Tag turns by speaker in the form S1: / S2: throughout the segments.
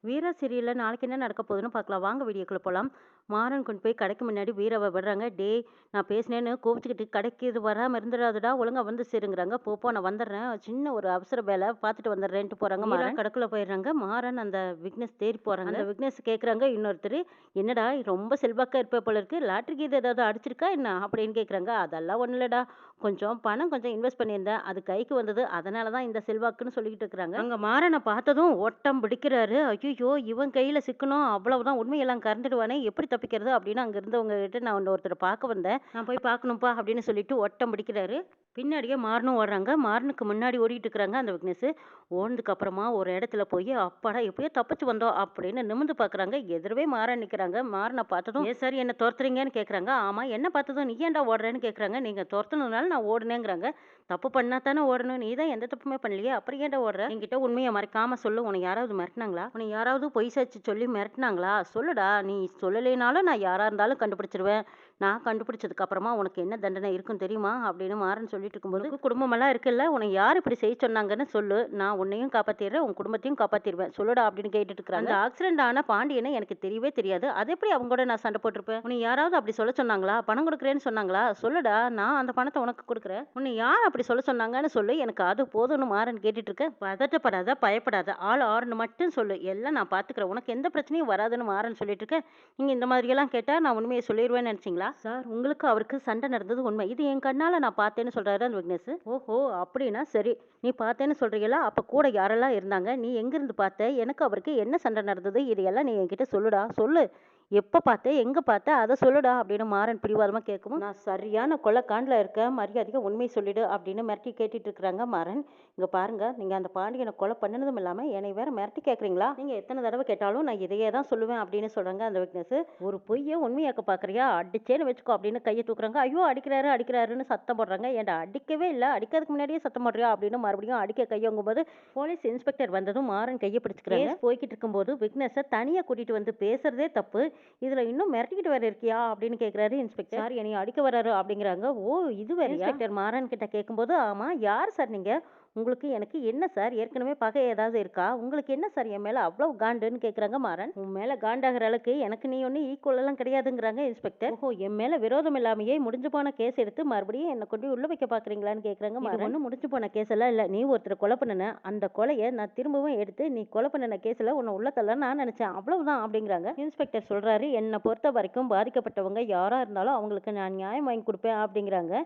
S1: வீரா சீரியல்ல நாளைக்கு என்ன நடக்க போகுதுன்னு பார்க்கலாம். வாங்க வீடியோக்குள்ள போலாம். மாறன் கொண்டு போய் கடைக்கு முன்னாடி வீராவ விடுறாங்க. "டேய் நான் பேசினேன்னு கோவிச்சுக்கிட்டு கடைக்கு இது வராம இருந்துடாதடா. ஒழுங்கா வந்து சேருங்கிறாங்க. போ நான் வந்துடுறேன். சின்ன ஒரு அவசர வேலை பார்த்துட்டு வந்துடுறேன்ட்டு போறாங்க." வீரா கடைக்குள்ள போயிடுறாங்க. மாறன் அந்த விக்னேஷ் தேடி போறாங்க. அந்த விக்னேஷ் கேட்குறாங்க இன்னொருத்தர், "என்னடா ரொம்ப செல்வாக்கா இருப்ப போல இருக்கு. லாட்டரி கீது ஏதாவது அடிச்சிருக்கா என்ன?" அப்படின்னு கேட்குறாங்க. "அதெல்லாம் ஒண்ணும் இல்லடா. கொஞ்சம் பணம் இன்வெஸ்ட் பண்ணியிருந்தேன். அது கைக்கு வந்தது. அதனால தான் இந்த செல்வாக்குன்னு சொல்லிக்கிட்டு இருக்கிறாங்க." அங்க மாறன பார்த்ததும் ஓட்டம் பிடிக்கிறாரு. ஐய்யய்யோ! இவன் கையில சிக்கணும். அவ்வளவுதான் உண்மையெல்லாம் கறந்துடுவானே! எப்படி தப்பிக்கிறது? அப்படின்னு அங்க இருந்தவங்க கிட்ட நான் ஒருத்தர பார்க்க வந்தேன். நான் போய் பார்க்கணும்ப்பா அப்படின்னு சொல்லிட்டு ஓட்டம் பிடிக்கிறாரு. பின்னாடியே மாறனும் ஓடுறாங்க. மாறனுக்கு முன்னாடி ஓடிட்டு இருக்கிறாங்க அந்த விக்னேஷ். ஓடுனதுக்கு அப்புறமா ஒரு இடத்துல போய் அப்பாடா! எப்படியோ தப்பிச்சு வந்தோம் அப்படின்னு நிமிர்ந்து பார்க்குறாங்க. எதிரவே மாறன் நிக்கிறாங்க. மாறன பார்த்ததும், "ஏன் சார் என்ன துரத்துறீங்கன்னு?" கேட்குறாங்க. "ஆமா என்ன பார்த்ததும் நீ ஏன்டா ஓடுறேன்னு?" கேட்குறாங்க. "நீங்க துரத்துனதுனால நான் ஓடுனேங்கிறாங்க." "தப்பு பண்ணா தானே ஓடணும். நீ தான் எந்த தப்புமே பண்ணலையே. அப்புறம் ஏன்டா ஓடுற? என்கிட்ட உண்மைய மறைக்காம சொல்லு. உன்னை யாராவது மிரட்டுனாங்களா? உன்னை யாராவது பொய் சாட்சி சொல்லி மிரட்டுனாங்களா? சொல்லுடா. நீ சொல்லலைனாலும் நான் யாரா இருந்தாலும் கண்டுபிடிச்சிருவேன். நான் கண்டுபிடிச்சதுக்கு அப்புறமா உனக்கு என்ன தண்டனை இருக்கும் தெரியுமா?" அப்படின்னு மாறன் சொல்லிட்டு இருக்கும்போது, "உனக்கு குடும்பமெல்லாம் இருக்குல்ல. உன்னை யார் இப்படி செய்ய சொன்னாங்கன்னு சொல்லு. நான் உன்னையும் காப்பாத்திடுறேன். உன் குடும்பத்தையும் காப்பாத்திருவேன். சொல்லுடா." அப்படின்னு கேட்டுட்டு இருக்கிறாங்க. அந்த ஆக்சிடென்ட் ஆன பாண்டியனை எனக்கு தெரியவே தெரியாது. அது எப்படி அவங்க கூட நான் சண்டை போட்டிருப்பேன்? உன்னை யாராவது அப்படி சொல்ல சொன்னாங்களா? பணம் கொடுக்குறேன்னு சொன்னாங்களா? சொல்லுடா. நான் அந்த பணத்தை உனக்கு கொடுக்குறேன். உன்னை யார் அப்படி சொல்ல சொன்னாங்கன்னு சொல்லு. எனக்கு அது போதும்னு மாறன் கேட்டுட்டு இருக்க. பதட்டப்படாத, பயப்படாத. ஆள் ஆறுன்னு மட்டும் சொல்லு. எல்லாம் நான் பார்த்துக்கிறேன். உனக்கு எந்த பிரச்சனையும் வராதுன்னு மாறன் சொல்லிட்டு இருக்க. நீங்க இந்த மாதிரியெல்லாம் கேட்டா நான் உண்மையை சொல்லிருவேன்னு நினைச்சீங்களா? சார் உங்களுக்கு அவருக்கு சண்டை நடந்தது உண்மை. இது என் கண்ணால நான் பார்த்தேன்னு சொல்றாரு அந்த விக்னேஷ். ஓஹோ! அப்படின்னா சரி. நீ பார்த்தேன்னு சொல்றீங்களா? அப்ப கூட யாரெல்லாம் இருந்தாங்க? நீ எங்கிருந்து பார்த்த? எனக்கு அவருக்கு என்ன சண்டை நடந்தது? இதையெல்லாம் நீ என்கிட்ட சொல்லுடா. சொல்லு. எப்ப பார்த்த? எங்க பார்த்த? அத சொல்லுடா அப்படின்னு மாறன் பிடிவாதமா கேட்கவும், நான் சரியான கொலைக்காண்டுல இருக்கேன். மரியாதையா உண்மைய சொல்லிடு அப்படின்னு மிரட்டி கேட்டுட்டு இருக்கிறாங்க மாறன். இங்க பாருங்க, நீங்க அந்த பாண்டியனை கொலை பண்ணுனதும் இல்லாம என்னை வேற மிரட்டி கேட்குறீங்களா? நீங்க எத்தனை தடவை கேட்டாலும் நான் இதையே தான் சொல்லுவேன் அப்படின்னு சொல்றாங்க அந்த விக்னேஷ். ஒரு பொய்ய உண்மையாக்க பார்க்கறியா? அடிச்சேன்னு வச்சுக்கோ அப்படின்னு கைய தூக்குறாங்க. ஐயோ! அடிக்கிறாரு அடிக்கிறாருன்னு சத்தம் போடுறாங்க. ஏன்டா அடிக்கவே இல்ல. அடிக்கிறதுக்கு முன்னாடியே சத்தம் போடுறியா? அப்படின்னு மறுபடியும் அடிக்க கையோங்கும்போது போலீஸ் இன்ஸ்பெக்டர் வந்ததும் மாறன் கைய பிடிச்சுக்கிறாங்க. கேஸ் போய்க்கிட்டு இருக்கும்போது விக்னேஷ தனியா கூட்டிட்டு வந்து பேசுறதே தப்பு. இதுல இன்னும் மிரட்டிக்கிட்டு வேற இருக்கியா? அப்படின்னு கேட்கிறாரு இன்ஸ்பெக்டர். சார் என்னைய அடிக்க வராரு அப்படிங்கிறாங்க. ஓ! இது வேறயா? இன்ஸ்பெக்டர் மாறன் கிட்ட கேட்கும்போது, ஆமா யார் சார் நீங்க? உங்களுக்கு எனக்கு என்ன சார்? ஏற்கனவே பகை ஏதாவது இருக்கா? உங்களுக்கு என்ன சார் என் மேல அவ்வளவு காண்டுன்னு கேட்குறாங்க மாறன். உன் மேல காண்டாகிற அளவுக்கு எனக்கு நீ ஒன்றும் ஈக்குவல் எல்லாம் கிடையாதுங்கிறாங்க இன்ஸ்பெக்டர். ஓஹோ! என் மேல விரோதம் இல்லாமயே முடிஞ்சு போன கேஸ் எடுத்து மறுபடியும் என்ன கொண்டு உள்ள வைக்க பாக்குறீங்களான்னு கேட்குறாங்க மாறன். ஒன்றும் முடிஞ்சு போன கேஸ் எல்லாம் இல்ல. நீ ஒருத்தரை கொலை பண்ணுன. அந்த கொலையை நான் திரும்பவும் எடுத்து நீ கொலை பண்ணின கேஸ்ல உன்னை உள்ள தள்ள நான் நினைச்சேன். அவ்வளவுதான் அப்படிங்கிறாங்க. இன்ஸ்பெக்டர் சொல்றாரு, என்னை பொறுத்த வரைக்கும் பாதிக்கப்பட்டவங்க யாரா இருந்தாலும் அவங்களுக்கு நான் நியாயம் வாங்கி கொடுப்பேன் அப்படிங்கிறாங்க.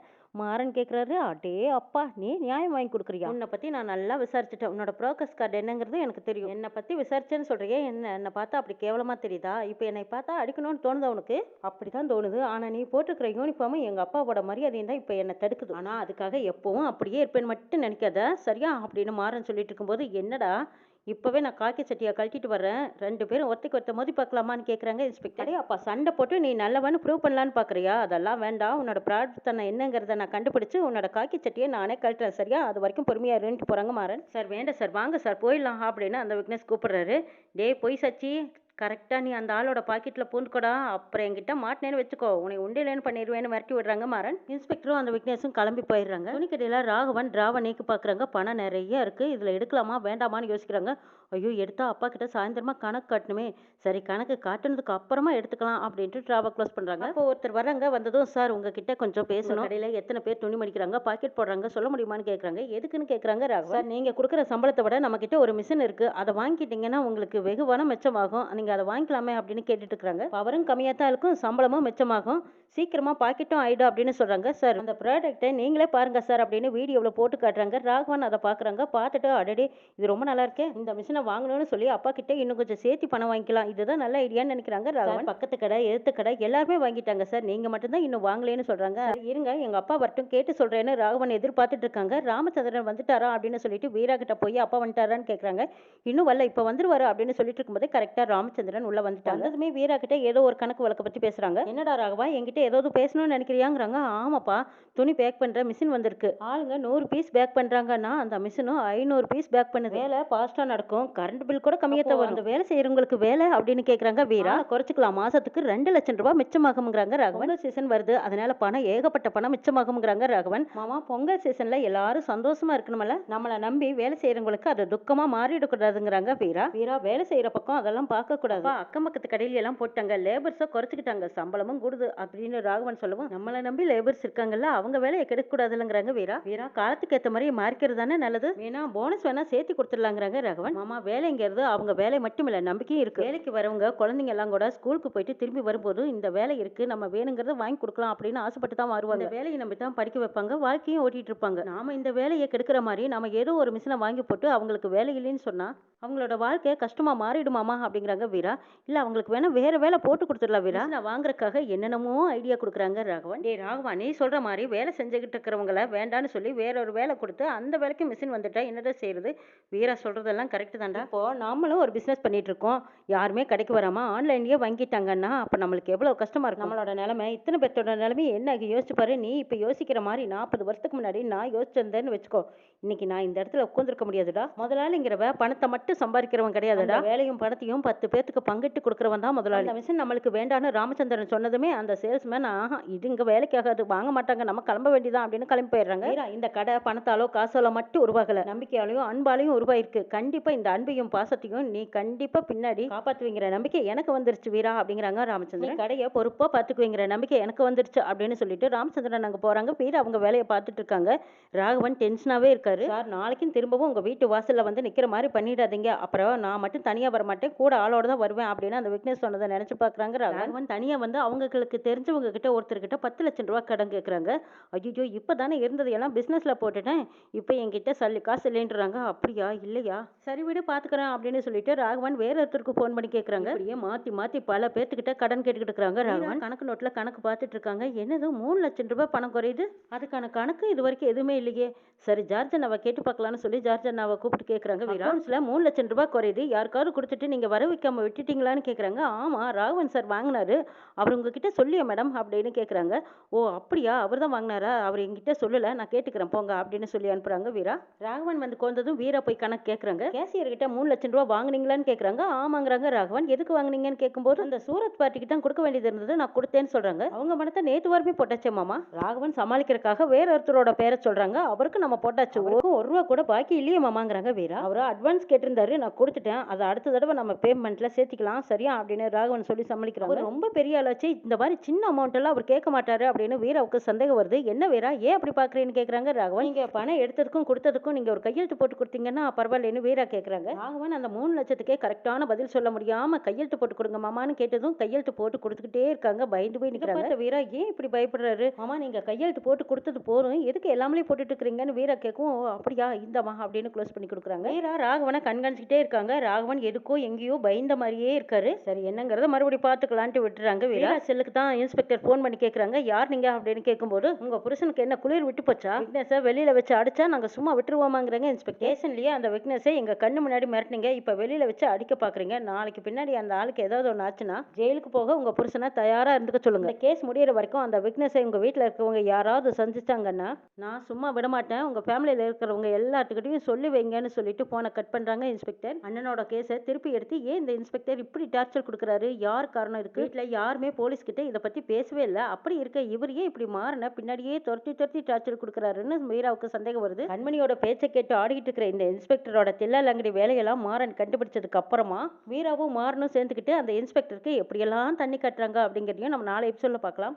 S1: மாறன் கேட்குறாரு, அடே அப்பா! நீ நியாயம் வாங்கி கொடுக்குறியா? உன்னை பத்தி நான் நல்லா விசாரிச்சுட்டேன். உன்னோட ப்ரோக்ரஸ் கார்டு என்னங்கிறது எனக்கு தெரியும். என்னை பத்தி விசாரிச்சேன்னு சொல்றியே, என்னை பார்த்தா அப்படி கேவலமா தெரியுதா? இப்போ என்னை பார்த்தா அடிக்கணும்னு தோணுதா உனக்கு? அப்படிதான் தோணுது. ஆனா நீ போட்டிருக்கிற யூனிஃபார்மும் எங்க அப்பாவோட மரியாதையும் தான் இப்போ என்னை தடுக்குது. ஆனா அதுக்காக எப்பவும் அப்படியே இருப்பேன்னு மட்டும் நினைக்காத, சரியா? அப்படின்னு மாறன் சொல்லிட்டு இருக்கும்போது, என்னடா இப்பவே நான் காக்கி சட்டியா கழட்டிட்டு வர்றேன். 2 பேரும் ஒருத்தைக்கு ஒருத்தர் மோதி பார்க்கலாமான்னு கேட்குறாங்க இன்ஸ்பெக்டர். அடே அப்பா சண்டை போட்டு நீ நல்லவன்னு ப்ரூவ் பண்ணலான்னு பார்க்குறியா? அதெல்லாம் வேண்டாம். உன்னோட பிரார்த்தனை என்னங்கிறத நான் கண்டுபிடிச்சு உன்னோட காக்கி சட்டியை நானே கழட்டுறேன் சரியா? அது வரைக்கும் பொறுமையா இருந்துட்டு போறாங்க மாறன். சார் வேண்டாம் சார் வாங்க சார் போயிடலாம் அப்படின்னு அந்த விக்னேஷ் கூப்பிடுறாரு. டேய் பொய் சச்சி கரெக்டா நீ அந்த ஆளோட பாக்கெட்ல பூந்துக்கோடா. அப்புறம் என்கிட்ட மாட்டினேன்னு வச்சுக்கோ. உன்னை உண்டியலேன்னு பண்ணிடுவேன்னு மிரட்டி விடுறாங்க மாறன். இன்ஸ்பெக்டரும் அந்த விக்னேஷும் கிளம்பி போயிடுறாங்க. துணிக்கடையில ராகவன் டிராவை நீக்கி பார்க்குறாங்க. பணம் நிறைய இருக்கு. இதுல எடுக்கலாமா வேண்டாமான்னு யோசிக்கிறாங்க. ஐயோ எடுத்தா அப்பா கிட்ட சாயந்தரமா கணக்கு காட்டணுமே. சரி கணக்கு காட்டுனதுக்கு அப்புறமா எடுத்துக்கலாம் அப்படின்ட்டு டிராவை க்ளோஸ் பண்றாங்க. அப்போ ஒருத்தர் வராங்க. வந்ததும் சார் உங்ககிட்ட கொஞ்சம் பேசணும். கடையில எத்தனை பேர் துணி மடிக்கிறாங்க பாக்கெட் போடுறாங்க சொல்ல முடியுமான்னு கேட்குறாங்க. எதுக்குன்னு கேட்குறாங்க ராகவன். சார் நீங்க கொடுக்குற சம்பளத்தை விட நம்ம கிட்ட ஒரு மிஷின் இருக்கு. அதை வாங்கிட்டீங்கன்னா உங்களுக்கு வெகுவான மிச்சமாகும். நீங்க அதை வாங்கிக்கலாமே அப்படின்னு கேட்டுட்டு இருக்காங்க. பவரும் கம்மியாக தான் இருக்கும் சம்பளமும் மிச்சமாகும். சீக்கிரமா பாக்கெட்டும் ஆயிடும் அப்படின்னு சொல்றாங்க. சார் அந்த ப்ராடக்ட்டை நீங்களே பாருங்க சார் அப்படின்னு வீடியோவில் போட்டு காட்டுறாங்க. ராகவன் அதை பார்க்குறாங்க. பார்த்துட்டு அடடே இது ரொம்ப நல்லா இருக்கே. இந்த மிஷினை வாங்கணும்னு சொல்லி அப்பா கிட்ட இன்னும் கொஞ்சம் சேர்த்து பணம் வாங்கிக்கலாம். இதுதான் நல்ல ஐடியான்னு நினைக்கிறாங்க ராகவன். பக்கத்து கடை எதிர்த்து கடை எல்லாருமே வாங்கிட்டாங்க சார். நீங்க மட்டும்தான் இன்னும் வாங்கலேன்னு சொல்றாங்க. "சரி, இருங்க எங்க அப்பா வரட்டும் கேட்டு சொல்றேன்னு ராகவன் எதிர்பார்த்துட்டு இருக்காங்க. ராமச்சந்திரன் வந்துட்டாரா அப்படின்னு சொல்லிட்டு வீரா கிட்ட போய் அப்பா வந்துட்டாரான்னு கேட்குறாங்க. இன்னும் வரல இப்போ வந்துருவாரு அப்படின்னு சொல்லிட்டு இருக்கும்போது கரெக்டாக ராமச்சந்திரன் ராமச்சந்திரன் உள்ள வந்துட்டாங்க. வந்ததுமே வீரா கிட்ட ஏதோ ஒரு கணக்கு வழக்க பத்தி பேசுறாங்க. என்னடா ராகவா என்கிட்ட ஏதாவது பேசணும்னு நினைக்கிறியாங்கிறாங்க. ஆமாப்பா, துணி பேக் பண்ற மிஷின் வந்திருக்கு. ஆளுங்க 100 பீஸ் பேக் பண்றாங்கன்னா அந்த மிஷினும் 500 பீஸ் பேக் பண்ணுது. வேலை ஃபாஸ்டா நடக்கும், கரண்ட் பில் கூட கம்மியா தான் வரும். அந்த வேலை செய்யறவங்களுக்கு வேலை அப்படின்னு கேக்குறாங்க வீரா. குறைச்சிக்கலாம், மாசத்துக்கு 2 லட்சம் ரூபாய் மிச்சமாகும்ங்கிறாங்க ராகவன். பொங்கல் சீசன் வருது, அதனால பணம் ஏகப்பட்ட பணம் மிச்சமாகும்ங்கிறாங்க ராகவன். மாமா, பொங்கல் சீசன்ல எல்லாரும் சந்தோஷமா இருக்கணும்ல, நம்மள நம்பி வேலை செய்யறவங்களுக்கு அது துக்கமா மாறிடக்கூடாதுங்கிறாங்க வீரா. வீரா, வேலை செய்யற பக்கம் அதெல்லாம் பார்க்க கூடாது. அக்கம் பக்கத்து கடையில எல்லாம் போட்டாங்க, லேபர்ஸ குறைச்சிக்கிட்டாங்க, சம்பளமும் கூடுது அப்படின்னு ராகவன் சொல்லவும், நம்மள நம்பி லேபர்ஸ் இருக்காங்கல்ல, அவங்க வேலையை கெடுக்க கூடாதுங்கிறாங்க வீரா. வீரா, காலத்துக்கு ஏத்த மாதிரி மாறிக்கிறது தானே நல்லது, வேணா போனஸ் வேணா சேர்த்து கொடுத்துடலாங்கிறாங்க ராகவன். மாமா, வேலைங்கிறது அவங்க வேலை மட்டும் இல்ல, நம்பிக்கையும் இருக்கு. வேலைக்கு வரவங்க குழந்தைங்க எல்லாம் கூட ஸ்கூலுக்கு போயிட்டு திரும்பி வரும்போது இந்த வேலை இருக்கு, நம்ம வேணுங்கிறத வாங்கி கொடுக்கலாம் அப்படின்னு ஆசைப்பட்டு தான் வருவாங்க. இந்த வேலையை நம்பி தான் படிக்க வைப்பாங்க, வாழ்க்கையும் ஓட்டிட்டு இருப்பாங்க. நாம இந்த வேலையை கெடுக்கிற மாதிரி நாம ஏதோ ஒரு மிஷினை வாங்கி போட்டு அவங்களுக்கு வேலை இல்லைன்னு சொன்னா அவங்களோட வாழ்க்கை கஷ்டமா மாறிடுமாமா அப்படிங்கிறாங்க வீரா. இல்ல, அவங்களுக்கு வேணா வேற வேலை போட்டு கொடுத்துடலாம் வீரா. நான் வாங்குறதுக்காக என்னென்னமோ ஐடியா கொடுக்குறாங்க ராகவன். டே ராகவா, நீ சொல்ற மாதிரி வேலை செஞ்சுக்கிட்டு இருக்கிறவங்கள வேண்டான்னு சொல்லி வேற ஒரு வேலை கொடுத்து அந்த வேலைக்கு மிஷின் வந்துட்டா என்னதான் செய்யறது? வீரா சொல்றதெல்லாம் கரெக்ட் தான்டா. இப்போ நாமளும் ஒரு பிசினஸ் பண்ணிட்டு இருக்கோம், யாருமே கடைக்கு வராம ஆன்லைன்லயே வாங்கிட்டாங்கன்னா அப்ப நம்மளுக்கு எவ்வளவு கஷ்டமா இருக்கும். நம்மளோட நிலைமை, இத்தனை பேர்த்தோட நிலைமை என்ன யோசிச்சு பாரு. நீ இப்ப யோசிக்கிற மாதிரி 40 வருஷத்துக்கு முன்னாடி நான் யோசிச்சிருந்தேன்னு வச்சுக்கோ, இன்னைக்கு நான் இந்த இடத்துல உட்காந்துருக்க முடியாதுடா. முதலாளிங்கிறவ பணத்தை மட்டும் சம்பாதிக்கிறவன் கிடையாதுடா, வேலையும் பணத்தையும் 10 பேத்துக்கு பங்கிட்டு கொடுக்கறவன் தான் முதலாளி. அந்த மிஷின் நம்மளுக்கு வேண்டான்னு ராமச்சந்திரன் சொன்னதுமே அந்த சேல்ஸ்மேன், இது இங்க வேலைக்காகாது, வாங்க மாட்டாங்க, நம்ம கிளம்ப வேண்டியதான் அப்படின்னு கிளம்பி போயிடுறாங்க. இந்த கடை பணத்தாலோ காசாலோ மட்டும் உருவாகல, நம்பிக்கையாலையும் அன்பாலையும் உருவாயிருக்கு. கண்டிப்பா இந்த அன்பையும் பாசத்தையும் நீ கண்டிப்பா பின்னாடி காப்பாத்துவீங்கிற நம்பிக்கை எனக்கு வந்துருச்சு வீரா அப்படிங்கிறாங்க ராமச்சந்திரன். கடையை பொறுப்பா பாத்துக்குவீங்கிற நம்பிக்கை எனக்கு வந்துருச்சு அப்படின்னு சொல்லிட்டு ராமச்சந்திரன் அங்க போறாங்க. வீரா அவங்க வேலையை பார்த்துட்டு இருக்காங்க. ராகவன் டென்ஷனாவே இருக்காரு. சார், நாளைக்கும் திரும்பவும் உங்க வீட்டு வாசல்ல வந்து நிக்கிற மாதிரி பண்ணிடாதீங்க, அப்புறம் நான் மட்டும் தனியா வர மாட்டேன், கூட ஆளோட தான் வருவேன் அப்படின்னு அந்த விக்னேஷ் சொன்னதை நினைச்சு பாக்குறாங்க. ராகவன் தனியா வந்து அவங்களுக்கு தெரிஞ்சவங்க கிட்ட ஒருத்தர்கிட்ட 10 லட்சம் ரூபாய் கடன் கேட்கறாங்க. ஐயோ, இப்பதானே இருந்தது எல்லாம் பிசினஸ்ல போட்டுட்டேன், இப்ப என்கிட்ட காசு இல்லைன்றாங்க. அப்படியா? இல்லையா? சரி விடு, பாத்துக்கிறேன் அப்படின்னு சொல்லிட்டு ராகவன் வேற ஒருத்தருக்கு போன் பண்ணி கேட்கறாங்க. அப்படியே மாத்தி மாத்தி பல பேர்த்துக்கிட்ட கடன் கேட்டுக்கிட்டு இருக்காங்க. ராகவன் கணக்கு நோட்ல கணக்கு பார்த்துட்டு இருக்காங்க. என்னது 3 லட்சம் ரூபாய் பணம் குறையுது, அதுக்கான கணக்கு இது வரைக்கும் எதுவுமே இல்லையே. சரி, ஜார்ஜ் அண்ணாவை கேட்டு பார்க்கலாம்னு சொல்லி ஜார்ஜ் அண்ணாவை கூப்பிட்டு கேட்கறாங்க. அக்கௌண்ட்ஸ்ல 3 லட்சம் ரூபாய் குறையுது, யாருக்காவது கொடுத்துட்டு நீங்க வர வைக்காம விட்டுட்டீங்களான்னு கேட்கறாங்க. ஆமா, ராகவன் சார் வாங்கினாரு, அவர் உங்ககிட்ட சொல்லியா மேடம் அப்படின்னு கேட்கறாங்க. ஓ அப்படியா, அவர் தான் வாங்கினாரா, அவர் என்கிட்ட சொல்லல, நான் கேட்டுக்கிறேன் போங்க அப்படின்னு சொல்லி அனுப்புறாங்க வீரா. ராகவன் வந்து கொண்டதும் வீரா போய் கணக்கு கேட்கறாங்க. கேசியர் கிட்ட 3 லட்சம் ரூபாய் வாங்குனீங்களான்னு கேட்கறாங்க. ஆமாங்கிறாங்க ராகவன். எதுக்கு வாங்குனீங்கன்னு கேட்கும்போது அந்த சூரத் பார்ட்டிக்கு தான் கொடுக்க வேண்டியது இருந்தது, நான் கொடுத்தேன்னு சொல்றாங்க. அவங்க பணத்தை நேத்து வாரமே போட்டாச்சே மாமா. ராகவன் சமாளிக்கிறதுக்காக வேற ஒருத்தரோட பேரை சொல்றாங்க. அவருக்கு நம்ம போட்டாச்சு, ஒரு ரூபா கூட பாக்கி இல்லையே மாமாங்கிறாங்க வீரா. அவரு அட்வான்ஸ் கேட்டிருந்தாரு, நான் கொடுத்துட்டேன், அதை அடுத்த தடவை நம்ம பேமெண்ட்ல சேர்த்துக்கலாம் சரியா அப்படின்னு ராகவன் சொல்லி சமாளிக்கிறாங்க. ரொம்ப பெரிய ஆளாச்சு, இந்த மாதிரி சின்ன அமௌண்ட் எல்லாம் அவர் கேட்க மாட்டாரு அப்படின்னு வீராவுக்கு சந்தேகம் வருது. என்ன வீரா, ஏன் அப்படி பாக்குறேன்னு கேட்கறாங்க ராகவன். நீங்க பணம் எடுத்ததுக்கும் கொடுத்ததுக்கும் நீங்க ஒரு கையெழுத்து போட்டு கொடுத்தீங்கன்னா பரவாயில்லன்னு வீரா கேட்கறாங்க. ராகவன் அந்த 3 லட்சத்துக்கே கரெக்டான பதில் சொல்ல முடியாம கையெழுத்து போட்டு கொடுங்க மாமான்னு கேட்டதும் கையெழுத்து போட்டு கொடுத்துக்கிட்டே இருக்காங்க. பயந்து போய் நிக்கிறாங்க. வீரா ஏன் இப்படி பயப்படுறாரு? மாமா, நீங்க கையெழுத்து போட்டு கொடுத்தது போதும், எதுக்கு எல்லாமே போட்டுட்டு இருக்கீங்கன்னு வீரா கேட்கும். அப்படியா, இந்தமா அப்படின்னு க்ளோஸ் பண்ணி கொடுக்குறாங்க. வீரா ராகவனை கண்காணிச்சுட்டே இருக்காங்க. ராகவன் எதுக்கோ எங்கேயோ பயந்த மாதிரியே இருக்காரு. சரி, என்னங்கிறத மறுபடியும் பாத்துக்கலான்ட்டு விட்டுறாங்க. வீரா செல்லுக்கு தான் இன்ஸ்பெக்டர் போன் பண்ணி கேட்கறாங்க. யார் நீங்க அப்படின்னு கேட்கும்போது, உங்க புருஷனுக்கு என்ன குளிர் விட்டு போச்சா, விக்னேஸை வெளியில வச்சு அடிச்சா நாங்க சும்மா விட்டுருவோமாங்கிறாங்க இன்ஸ்பெக்டர். ஸ்டேஷன்லயே அந்த விக்னேஸை எங்க கண்ணு முன்னாடி மிரட்டினீங்க, இப்ப வெளியில வச்சு அடிக்க பாக்குறீங்க, நாளைக்கு பின்னாடி அந்த ஆளுக்கு ஏதாவது ஒன்று ஆச்சுன்னா ஜெயிலுக்கு போக உங்க புருஷனை தயாரா இருந்துக்க சொல்லுங்க. இந்த கேஸ் முடியற வரைக்கும் அந்த விக்னேஸை உங்க வீட்டுல இருக்கவங்க யாராவது சந்திச்சாங்கன்னா நான் சும்மா விட மாட்டேன், உங்க ஃபேமிலியில இருக்கிறவங்க எல்லாத்துக்கிட்டையும் சொல்லி வைங்கன்னு சொல்லிட்டு போனை கட் பண்றாங்க இன்ஸ்பெக்டர். அண்ணனோட கேஸை திருப்பி எடுத்து ஏன் இந்த இன்ஸ்பெக்டர் இப்படி டார்ச்சர் கொடுக்குறாரு, யார் காரணம் இருக்கு, வீட்டுல யாருமே போலீஸ் கிட்ட இதை பத்தி பேசவே இல்லை, அப்படி இருக்க இவர் ஏன் இப்படி மாறின பின்னாடியே துரத்தி துரத்தி டார்ச்சர் கொடுக்குறாருன்னு மீராவுக்கு சந்தேகம் வருது. கண்மணியோட பேச்சை கேட்டு ஆடிக்கிட்டு இருக்கிற இந்த இன்ஸ்பெக்டரோட தில்லாலங்கடி வேலையெல்லாம் மாறன் கண்டுபிடிச்சதுக்கு அப்புறமா மீராவும் மாறனும் சேர்ந்துக்கிட்டு அந்த இன்ஸ்பெக்டருக்கு எப்படியெல்லாம் தண்ணி கட்டுறாங்க அப்படிங்கிறதையும் நம்ம நாளை எபிசோட்ல பார்க்கலாம்.